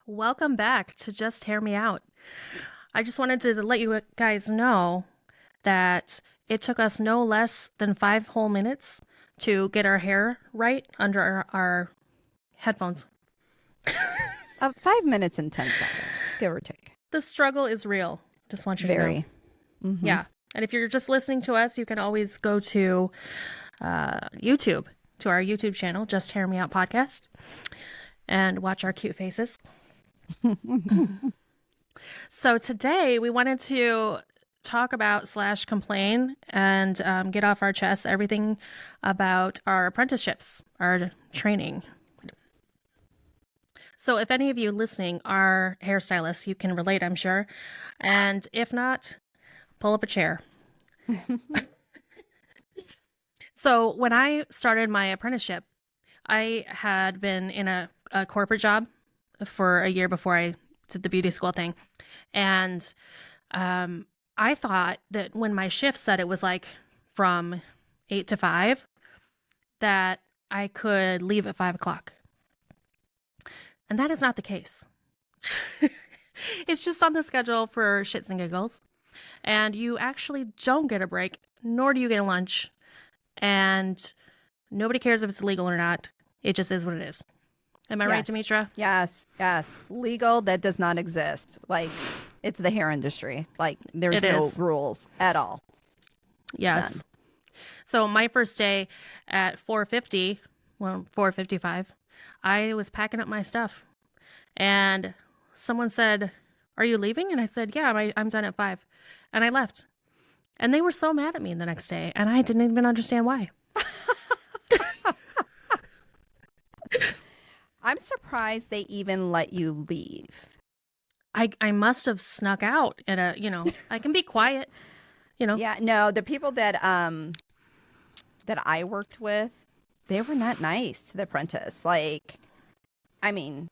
Welcome back to Just Hear Me Out. I just wanted to let you guys know that it took us no less than 5 whole minutes to get our hair right under our headphones. 5 minutes and 10 seconds, give or take. The struggle is real. Just want you to know. Very. Mm-hmm. Yeah. And if you're just listening to us, you can always go to YouTube, to our YouTube channel, Just Hear Me Out Podcast, and watch our cute faces. So today we wanted to talk about / complain and get off our chest everything about our apprenticeships, our training. So if any of you listening are hairstylists, you can relate, I'm sure. And if not, pull up a chair. So when I started my apprenticeship, I had been in a corporate job for a year before I did the beauty school thing. And I thought that when my shift said it was like from 8 to 5, that I could leave at 5 o'clock. And that is not the case. It's just on the schedule for shits and giggles. And you actually don't get a break, nor do you get a lunch. And nobody cares if it's legal or not. It just is what it is. Am I right, Demetra? Yes. Legal, that does not exist. Like, it's the hair industry. Like, there's no rules at all. Yes. None. So my first day at 4:50, well, 4:55, I was packing up my stuff. And someone said, "Are you leaving?" And I said, "Yeah, I'm done at 5." And I left. And they were so mad at me the next day. And I didn't even understand why. I'm surprised they even let you leave. I must have snuck out at I can be quiet, Yeah, no, the people that I worked with, they were not nice to the apprentice. Like, I mean,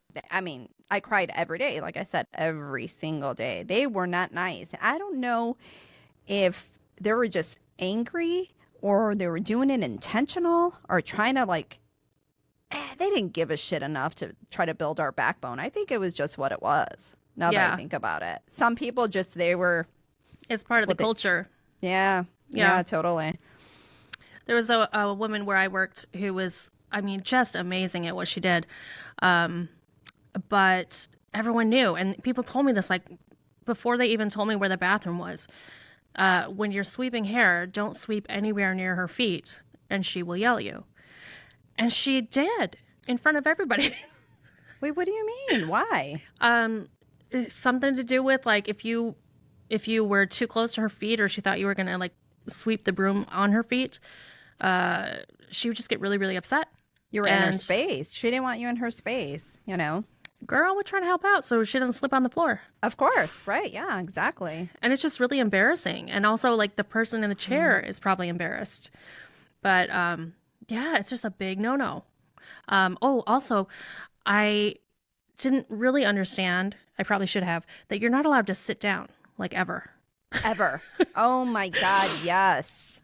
I cried every day. Like I said, every single day. They were not nice. I don't know if they were just angry or they were doing it intentional or trying to they didn't give a shit enough to try to build our backbone. I think it was just what it was. Now that I think about it, some people just it's part of the culture. Yeah, totally. There was a woman where I worked who was, just amazing at what she did. But everyone knew, and people told me this, like, before they even told me where the bathroom was. When you're sweeping hair, don't sweep anywhere near her feet, and she will yell at you. And she did, in front of everybody. Wait, what do you mean? Why? It's something to do with, like, if you were too close to her feet, or she thought you were gonna, like, sweep the broom on her feet, she would just get really, really upset. You were in her space. She didn't want you in her space, Girl, we're trying to help out so she doesn't slip on the floor. Of course, right? Yeah, exactly. And it's just really embarrassing. And also, like, the person in the chair is probably embarrassed. But yeah, it's just a big no-no. Also, I didn't really understand, I probably should have, that you're not allowed to sit down, like, ever. Ever. Oh my God, yes.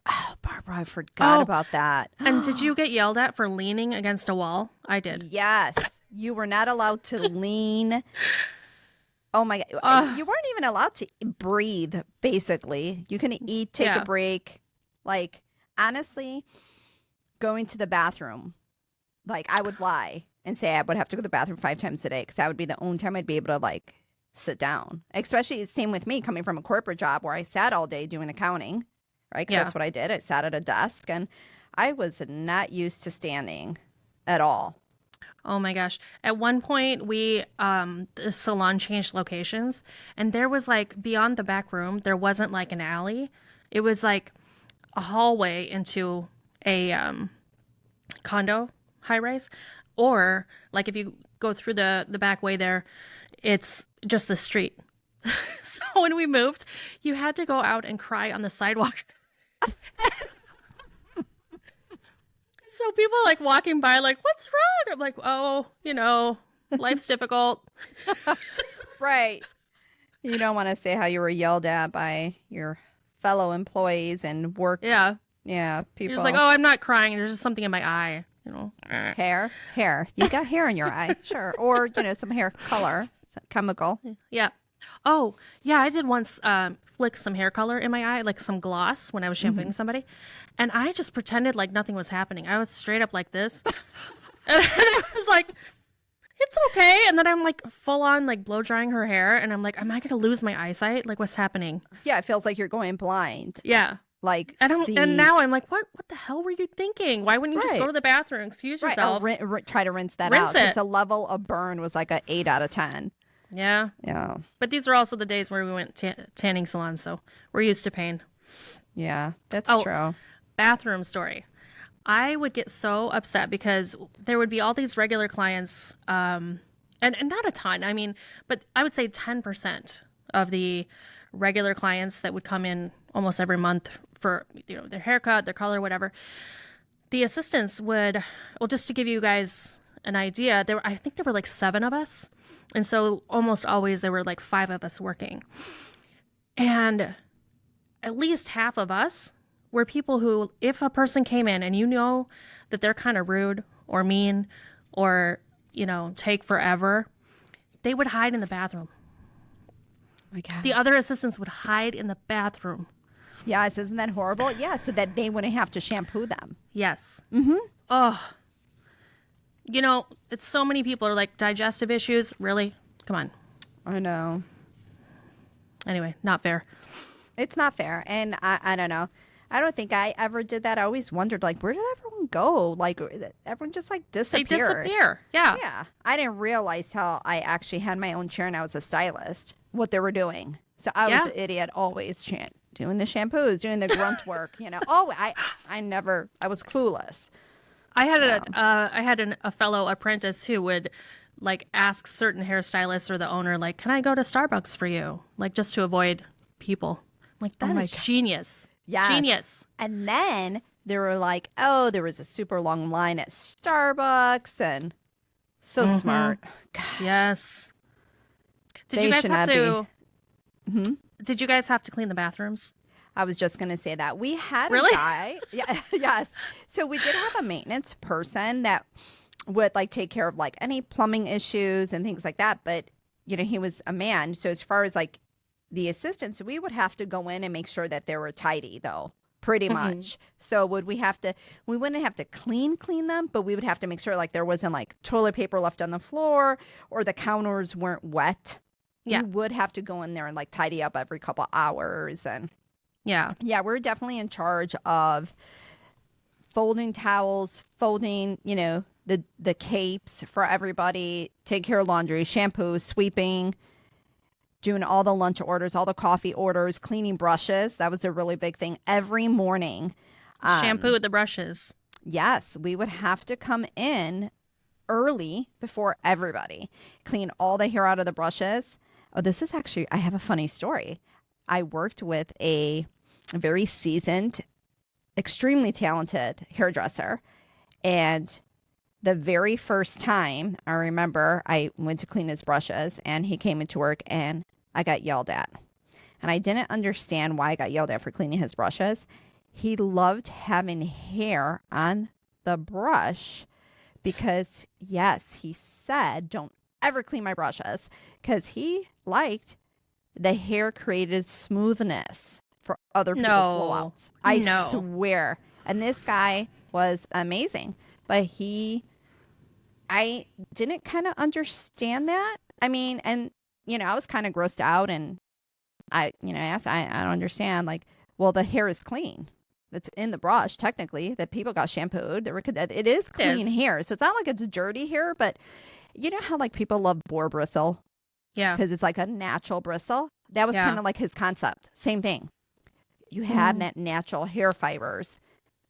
Oh, Barbara, I forgot about that. And did you get yelled at for leaning against a wall? I did. Yes. You were not allowed to lean. Oh my God. You weren't even allowed to breathe, basically. You couldn't eat, take a break. Like, honestly, going to the bathroom, like, I would lie and say I would have to go to the bathroom 5 times a day because that would be the only time I'd be able to, like, sit down. Especially, it's same with me coming from a corporate job where I sat all day doing accounting, right? Because that's what I did. I sat at a desk and I was not used to standing at all. Oh my gosh. At one point, the salon changed locations, and there was, like, beyond the back room, there wasn't, like, an alley. It was like a hallway into a condo high rise, or, like, if you go through the back way there, it's just the street. So when we moved, you had to go out and cry on the sidewalk. So people, like, walking by, like, "What's wrong?" I'm like, "Oh, life's difficult." Right. You don't want to say how you were yelled at by your fellow employees and work. Yeah. Yeah, people. You're just like, "Oh, I'm not crying. There's just something in my eye." you know. Hair. You got hair in your eye, sure, or some hair color, chemical. Yeah. Oh, yeah, I did once flick some hair color in my eye, like some gloss when I was shampooing somebody. And I just pretended like nothing was happening. I was straight up like this. And I was like, it's okay. And then I'm like full on like blow drying her hair. And I'm like, am I going to lose my eyesight? Like, what's happening? Yeah, it feels like you're going blind. Yeah. Like and now I'm like, what the hell were you thinking? Why wouldn't you just go to the bathroom, excuse yourself? Try to rinse that out. Because the level of burn was like a 8 out of 10. Yeah. Yeah. But these were also the days where we went tanning salons, so we're used to pain. Yeah, that's true. Bathroom story. I would get so upset because there would be all these regular clients, and not a ton. I mean, but I would say 10% of the regular clients that would come in almost every month for their haircut, their color, whatever. The assistants would, well, just to give you guys an idea, I think there were like 7 of us. And so almost always there were like 5 of us working. And at least half of us were people who, if a person came in and you know that they're kind of rude or mean or, take forever, they would hide in the bathroom. Oh my God. The other assistants would hide in the bathroom. Yes, isn't that horrible? Yeah, so that they wouldn't have to shampoo them. Yes. Mm-hmm. Oh. It's so many people are like, digestive issues. Really? Come on. I know. Anyway, not fair. It's not fair. And I don't know. I don't think I ever did that. I always wondered, like, where did everyone go? Like, everyone just, like, disappeared. They disappear. Yeah. Yeah. I didn't realize till I actually had my own chair and I was a stylist, what they were doing. So I was the idiot always doing the shampoos, doing the grunt work, Oh, I was clueless. I had a fellow apprentice who would like ask certain hairstylists or the owner, like, can I go to Starbucks for you? Like, just to avoid people. Like, that is genius. Yes. Genius. And then they were like, oh, there was a super long line at Starbucks, and so smart. God. Yes. Did you guys have to Did you guys have to clean the bathrooms? I was just going to say that. We had a guy. Yeah, yes. So we did have a maintenance person that would like take care of like any plumbing issues and things like that. But, he was a man. So as far as like the assistants, we would have to go in and make sure that they were tidy though, pretty much. So we wouldn't have to clean them, but we would have to make sure like there wasn't like toilet paper left on the floor or the counters weren't wet. Yeah. We would have to go in there and like tidy up every couple hours and yeah, we're definitely in charge of folding towels, folding, the capes for everybody, take care of laundry, shampoo, sweeping, doing all the lunch orders, all the coffee orders, cleaning brushes. That was a really big thing every morning. Shampoo with the brushes. Yes, we would have to come in early before everybody, clean all the hair out of the brushes. Oh, I have a funny story. I worked with a very seasoned, extremely talented hairdresser. And the very first time I remember I went to clean his brushes and he came into work and I got yelled at. And I didn't understand why I got yelled at for cleaning his brushes. He loved having hair on the brush because, yes, he said, don't ever clean my brushes because he liked the hair created smoothness for other people's blowouts. I swear. And this guy was amazing. But I didn't kind of understand that. I mean, and, I was kind of grossed out and I asked, I don't understand. Like, well, the hair is clean. That's in the brush, technically, that people got shampooed. It is clean hair. So it's not like it's dirty hair, but you know how like people love boar bristle? Yeah. Because it's like a natural bristle. That was kind of like his concept. Same thing. You have that natural hair fibers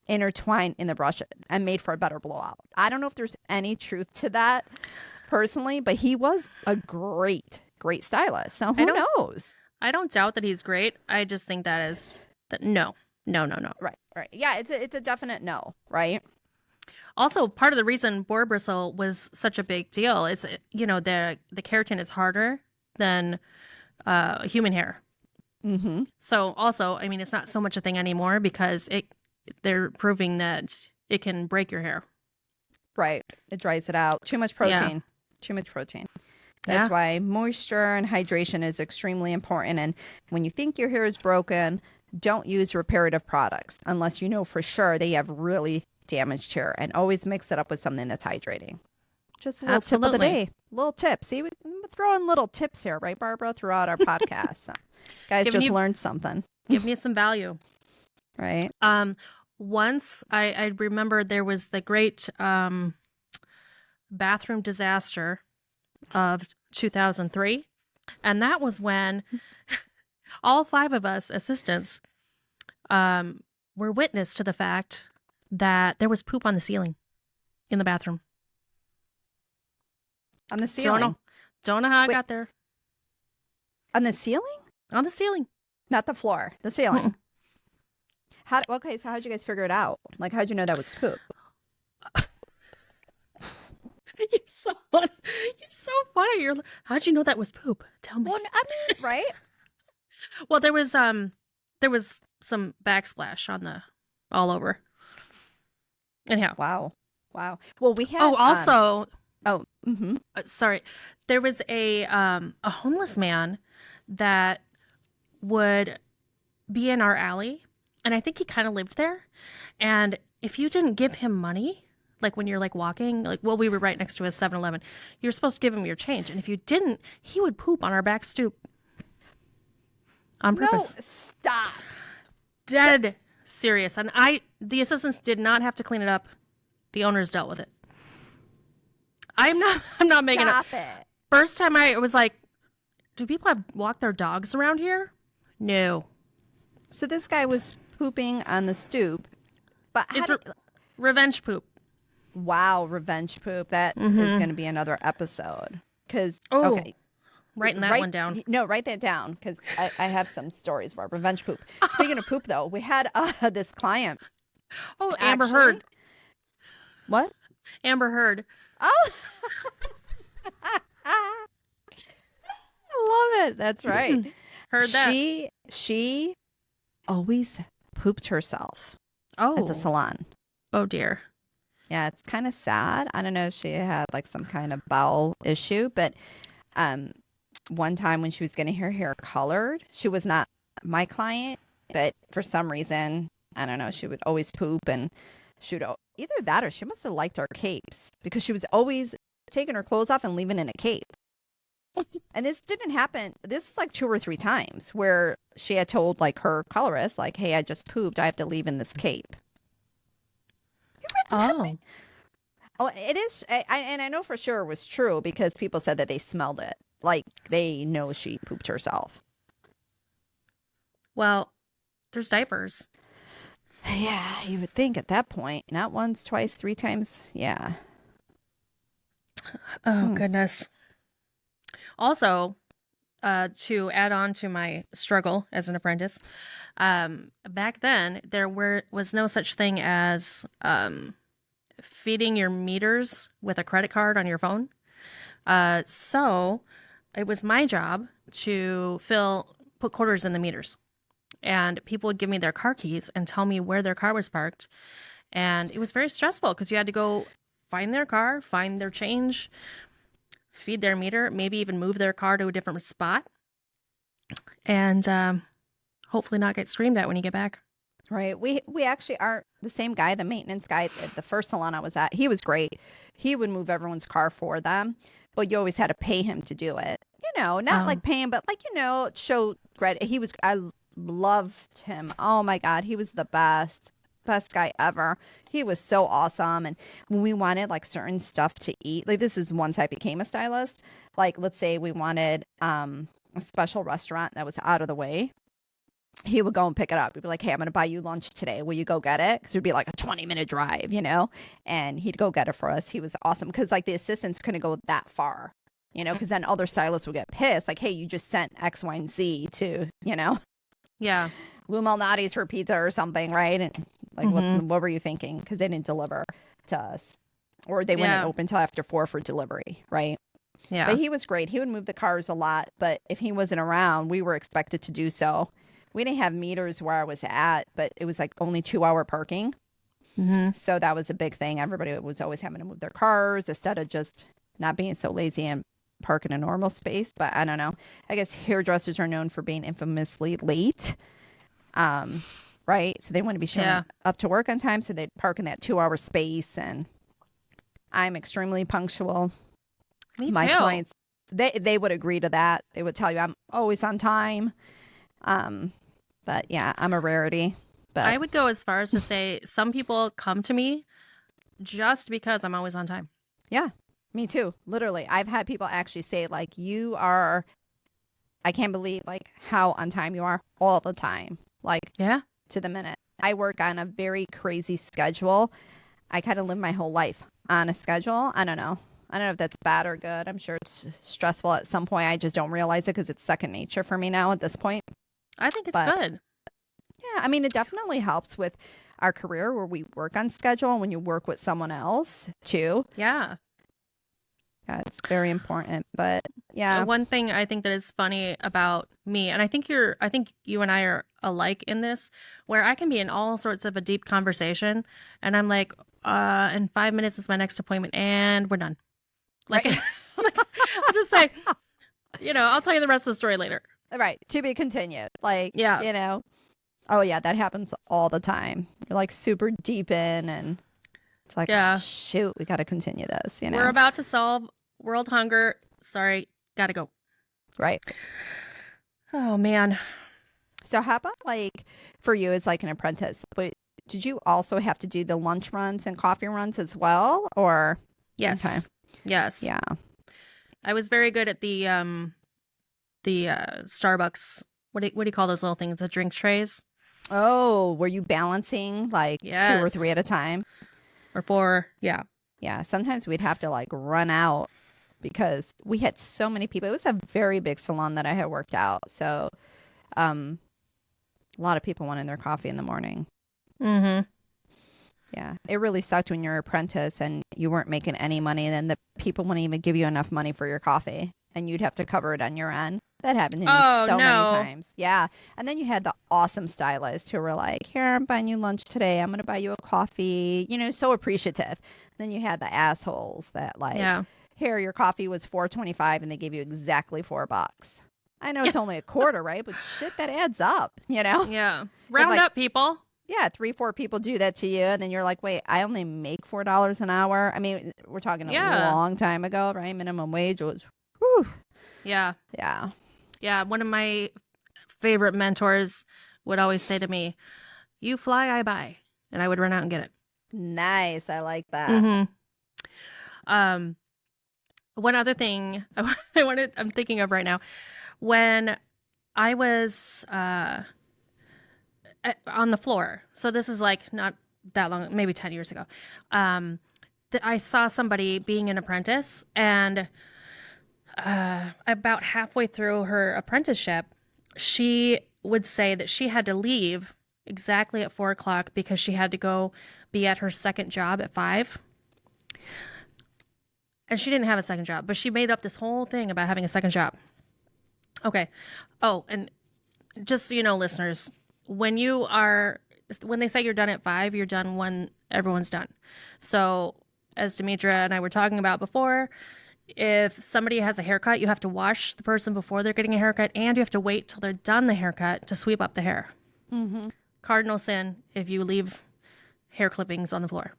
intertwined in the brush and made for a better blowout. I don't know if there's any truth to that personally, but he was a great stylist. So who knows? I don't doubt that he's great. I just think no. Right. Yeah, it's a definite no, right? Also, part of the reason boar bristle was such a big deal is, the keratin is harder than human hair. Mm-hmm. So also, I mean, it's not so much a thing anymore because they're proving that it can break your hair. Right. It dries it out. Too much Yeah. protein. Too much protein. That's why moisture and hydration is extremely important. And when you think your hair is broken, don't use reparative products unless you know for sure they have really damaged hair, and always mix it up with something that's hydrating. Just a little tip of the Absolutely. day. Little tip. See, we're throwing little tips here, right, Barbara, throughout our podcast. So, guys Giving just you learned something, giving you some value. right? Once I remember there was the great bathroom disaster of 2003, and that was when all 5 of us assistants were witness to the fact that there was poop on the ceiling in the bathroom. On the ceiling. Don't know how it Wait. got there. On the ceiling? On the ceiling. Not the floor. The ceiling. Mm-mm. Okay, so how'd you guys figure it out? Like, how'd you know that was poop? You're so funny. You're so funny. How'd you know that was poop? Tell me. Well, I mean, right? Well, there was some backsplash all over. Anyhow. Wow. Well, we had. Oh, also. Mm-hmm. Sorry, there was a homeless man that would be in our alley, and I think he kind of lived there. And if you didn't give him money, like when you're like walking, we were right next to a 7-Eleven, you're supposed to give him your change, and if you didn't, he would poop on our back stoop on purpose. No, stop. Dead serious. And the assistants did not have to clean it up. The owners dealt with it. I'm not making Stop it. it. First time I was like, do people walk their dogs around here? No. So this guy was pooping on the stoop, but It's revenge poop. wow, revenge poop. That is going to be another episode. Because okay, Writing that one down. No, write that down because I have some stories about revenge poop. Speaking of poop, though, we had this client. Oh, Amber Heard. What? Amber Heard. Oh, I love it. That's right. Heard that. She always pooped herself at the salon. Oh dear. Yeah, it's kind of sad. I don't know if she had like some kind of bowel issue, but one time when she was getting her hair colored, she was not my client, but for some reason, I don't know, she would always poop, and she would either that or she must have liked our capes because she was always taking her clothes off and leaving in a cape. And this didn't happen. This is like 2 or 3 times where she had told like her colorist, like, hey, I just pooped. I have to leave in this cape. Oh. Oh, it is. And I know for sure it was true because people said that they smelled it. Like they know she pooped herself. Well, there's diapers. Yeah, you would think at that point, not once, twice, 3 times. Yeah. Oh, goodness. Also, to add on to my struggle as an apprentice, back then there was no such thing as feeding your meters with a credit card on your phone. So it was my job to put quarters in the meters. And people would give me their car keys and tell me where their car was parked. And it was very stressful because you had to go find their car, find their change, feed their meter, maybe even move their car to a different spot. And hopefully not get screamed at when you get back. Right. We actually are the same guy, the maintenance guy at the first salon I was at. He was great. He would move everyone's car for them, but you always had to pay him to do it. You know, not like pay him, but like, you know, show credit. I loved him. Oh my God. He was the best guy ever. He was so awesome. And when we wanted like certain stuff to eat, like this is once I became a stylist, like let's say we wanted a special restaurant that was out of the way. He would go and pick it up. He'd be like, hey, I'm going to buy you lunch today. Will you go get it? Because it would be like a 20-minute drive, you know? And he'd go get it for us. He was awesome because like the assistants couldn't go that far, you know, because then other stylists would get pissed. Like, hey, you just sent X, Y, and Z to, you know? Yeah. Lou Malnati's for pizza or something, right? And like, what were you thinking? Because they didn't deliver to us. Or they wouldn't open till after 4 for delivery, right? Yeah. But he was great. He would move the cars a lot. But if he wasn't around, we were expected to do so. We didn't have meters where I was at, but it was like only 2-hour parking. Mm-hmm. So that was a big thing. Everybody was always having to move their cars instead of just not being so lazy and park in a normal space. But I don't know. I guess hairdressers are known for being infamously late. Right? So they want to be showing Yeah. up to work on time. So they park in that 2 hour space. And I'm extremely punctual. Me My too. clients, they would agree to that. They would tell you I'm always on time. But yeah, I'm a rarity. I But would go as far as to say some people come to me just because I'm always on time. yeah, me too. Literally, I've had people actually say like, "You are." I can't believe like how on time you are all the time, like Yeah. to the minute. I work on a very crazy schedule. I kind of live my whole life on a schedule. I don't know. I don't know if that's bad or good. I'm sure it's stressful at some point. I just don't realize it because it's second nature for me now at this point. I think it's But good. yeah, I mean, it definitely helps with our career where we work on schedule and when you work with someone else too. Yeah. Yeah, it's very important. But yeah, One thing I think that is funny about me, and I think you and I are alike in this, where I can be in all sorts of a deep conversation, and I'm like, in 5 minutes is my next appointment, and we're done. Like, right. I'll just say, I'll tell you the rest of the story later. Right. To be continued. Like, Yeah. oh yeah, that happens all the time. You're like super deep in and it's like, Yeah. shoot, we got to continue this, We're about to solve world hunger. Sorry, gotta go. Right. Oh man. So how about like for you as like an apprentice, but did you also have to do the lunch runs and coffee runs as well or Yes. okay. Yes. Yeah. I was very good at the Starbucks. What do you call those little things? The drink trays. Oh, were you balancing like 2 or 3 Yes. at a time? Or four. Yeah. Yeah, sometimes we'd have to like run out because we had so many people. It was a very big salon that I had worked out. So, um, a lot of people wanted their coffee in the morning. Mm-hmm. Yeah, it really sucked when you're an apprentice and you weren't making any money, and then the people wouldn't even give you enough money for your coffee, and you'd have to cover it on your end. That happened to me Oh so many no. times. Yeah, and then you had the awesome stylists who were like, "Here, I'm buying you lunch today. I'm gonna buy you a coffee." So appreciative. Then you had the assholes that like, Yeah. "Here, your coffee was $4.25, and they gave you exactly $4." I know Yeah. it's only a quarter, right? But shit, that adds up. Yeah. If Round like up, people. yeah, 3, 4 people do that to you, and then you're like, wait, I only make $4 an hour. I mean, we're talking a Yeah. long time ago, right? Minimum wage was, whew, Yeah. yeah, Yeah. One of my favorite mentors would always say to me, "You fly, I buy," and I would run out and get it. nice. I like that. Mm-hmm. Um, One other thing I'm thinking of right now, when I was on the floor. So this is like not that long, maybe 10 years ago. Um, I saw somebody being an apprentice, and about halfway through her apprenticeship, she would say that she had to leave exactly at 4 o'clock because she had to go be at her second job at 5. And she didn't have a second job, but she made up this whole thing about having a second job. Okay. Oh, and just so you know, listeners, when they say you're done at 5, you're done when everyone's done. So, as Demetra and I were talking about before, if somebody has a haircut, you have to wash the person before they're getting a haircut, and you have to wait till they're done the haircut to sweep up the hair. Mm-hmm. Cardinal sin if you leave hair clippings on the floor.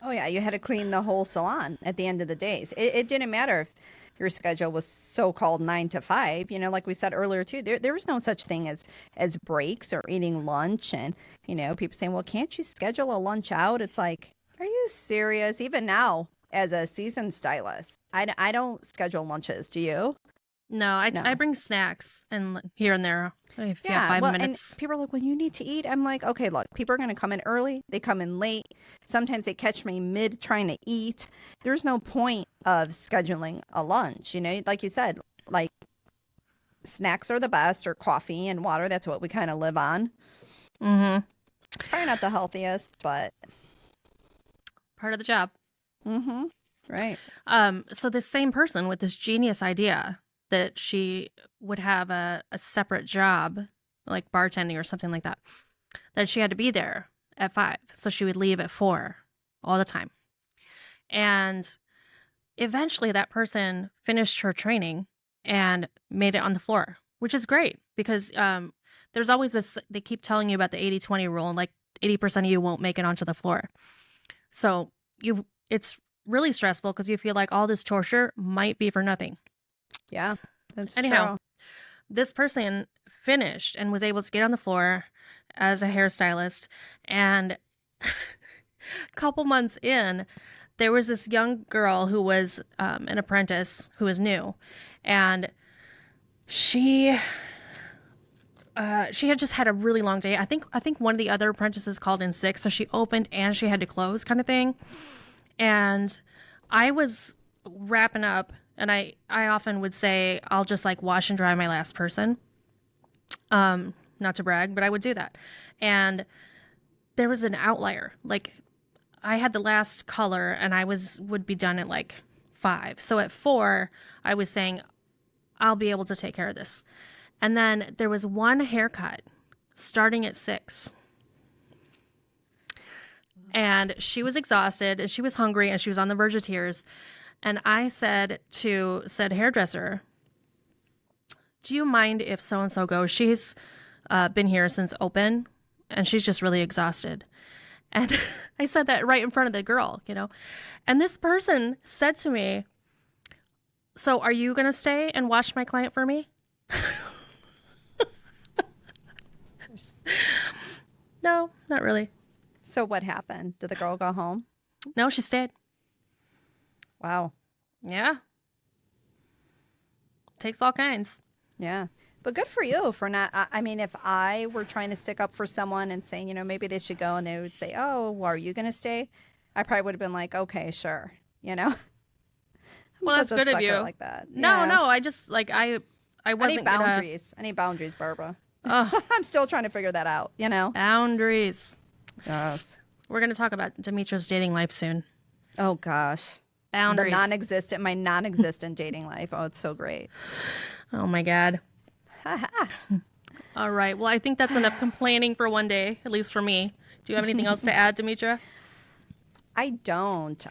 Oh, yeah, you had to clean the whole salon at the end of the days. It didn't matter if your schedule was so-called 9 to 5. Like we said earlier, too, there was no such thing as breaks or eating lunch. And, people saying, well, can't you schedule a lunch out? It's like, are you serious? Even now, as a seasoned stylist, I don't schedule lunches. Do you? No, I No. bring snacks and here and there if you have Yeah, 5 minutes. and people are like, well, you need to eat. I'm like, okay, look, people are going to come in early. They come in late. Sometimes they catch me mid trying to eat. There's no point of scheduling a lunch. Like you said, like snacks are the best or coffee and water. That's what we kind of live on. Mm-hmm. It's probably not the healthiest, but Part of the job. mm-hmm. Right. So this same person with this genius idea that she would have a separate job, like bartending or something like that, that she had to be there at 5. So she would leave at 4 all the time. And eventually that person finished her training and made it on the floor, which is great because there's always this, they keep telling you about the 80-20 rule, and like 80% of you won't make it onto the floor. So it's really stressful because you feel like all this torture might be for nothing. Yeah, that's Anyhow, true. this person finished and was able to get on the floor as a hairstylist. And a couple months in, there was this young girl who was an apprentice who was new. And she had just had a really long day. I think one of the other apprentices called in sick, so she opened and she had to close, kind of thing. And I was wrapping up, and I often would say I'll just like wash and dry my last person. Not to brag, but I would do that. And there was an outlier. Like I had the last color, and I would be done at like 5. So at 4, I was saying I'll be able to take care of this. And then there was one haircut starting at 6. And she was exhausted, and she was hungry, and she was on the verge of tears. And I said to said hairdresser, do you mind if so-and-so goes? She's been here since open, and she's just really exhausted. And I said that right in front of the girl, you know. And this person said to me, so are you going to stay and watch my client for me? No, not really. So what happened? Did the girl go home? No, she stayed. Wow. Yeah. Takes all kinds. Yeah. But good for you for not. I mean, if I were trying to stick up for someone and saying, you know, maybe they should go, and they would say, oh, well, are you going to stay? I probably would have been like, okay, sure. You know? Well, that's good of you. Like that. No, Yeah. no. I just like I wasn't I need boundaries. I need boundaries, Barbara. Oh, I'm still trying to figure that out. You know? boundaries. Yes. We're going to talk about Demetra's dating life soon. Oh gosh. Boundaries. My non-existent dating life. Oh, it's so great. Oh my God. All right. Well, I think that's enough complaining for one day, at least for me. Do you have anything else to add, Demetra? I don't.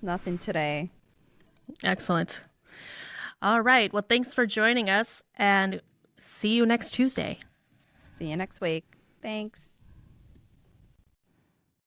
Nothing today. Excellent. All right. Well, thanks for joining us, and see you next Tuesday. See you next week. Thanks.